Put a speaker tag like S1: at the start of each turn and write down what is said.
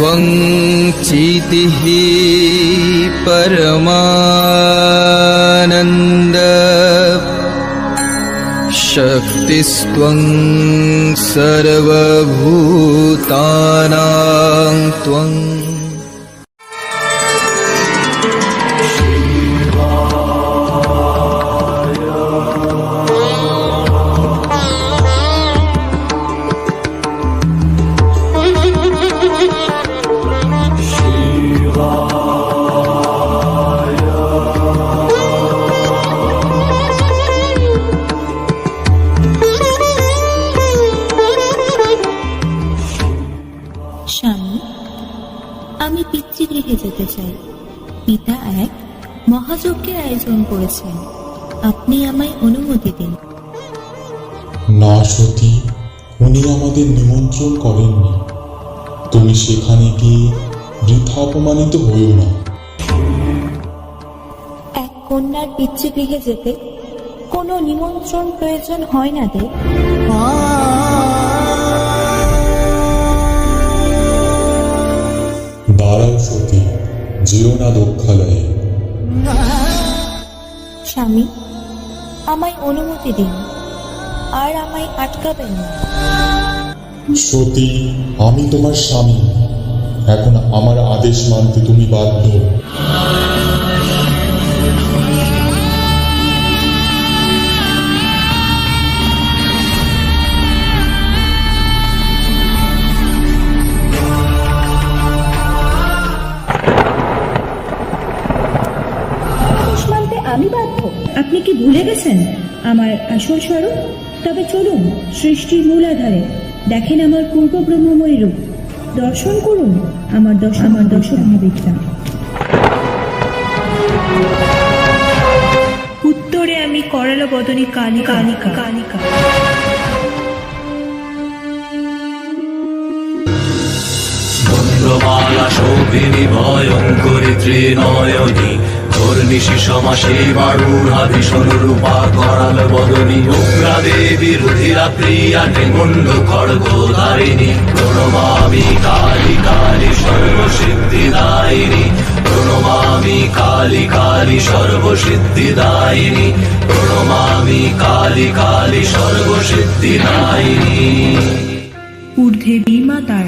S1: त्वं चितिः परमानन्द शक्तिस्त्वं सर्वभूतानां त्वं।
S2: স্বামী, আমি পিতৃগৃহে যেতে চাই। পিতা এক মহাযজ্ঞের আয়োজন করেছেন, আপনি আমায় অনুমতি দিন।
S3: না সতী, উনি আমাদের নিমন্ত্রণ করেননি। তুমি সেখানে গিয়ে বৃথা অপমানিত হইও না।
S2: এক কন্যার পিতৃগৃহে যেতে কোনো নিমন্ত্রণ প্রয়োজন হয় না দেব।
S3: দাঁড়াও সতী, যেও না দক্ষালয়ে।
S2: স্বামী, আমায় অনুমতি দিন, আর আমায় আটকাবেন না।
S3: সতী, আমি তোমার স্বামী, এখন আমার আদেশ মানতে তুমি বাধ্য।
S4: আমি বাধ্য? আপনি কি ভুলে গেছেন আমার আসল স্বরূপ? তবে চলুন সৃষ্টির মূলাধারে, দেখেন আমার পূর্ব ব্রহ্মময় রূপ, দর্শন করুন আমার দর্শন বিদ্যা। উত্তরে আমি করাল বদনী কালিকা কালিকা।
S5: চন্দ্রমালা শোভিনী ভয়ঙ্করী ত্রিনয়নী ধর্নিশি সমাসে বাড়ুর হাতি সনুরূপা করাল বদনী উগ্রা দেবী রুধিরা প্রিয়া নিমুণ্ড খড়গধারিণী প্রণমামি কালী কালী সর্বসিদ্ধিদায়িনী প্রণমামি কালী কালী সর্বসিদ্ধিদায়িনী প্রণমামি কালী কালী সর্বসিদ্ধিদায়িনী।
S4: ঊর্ধ্বে বিমাতার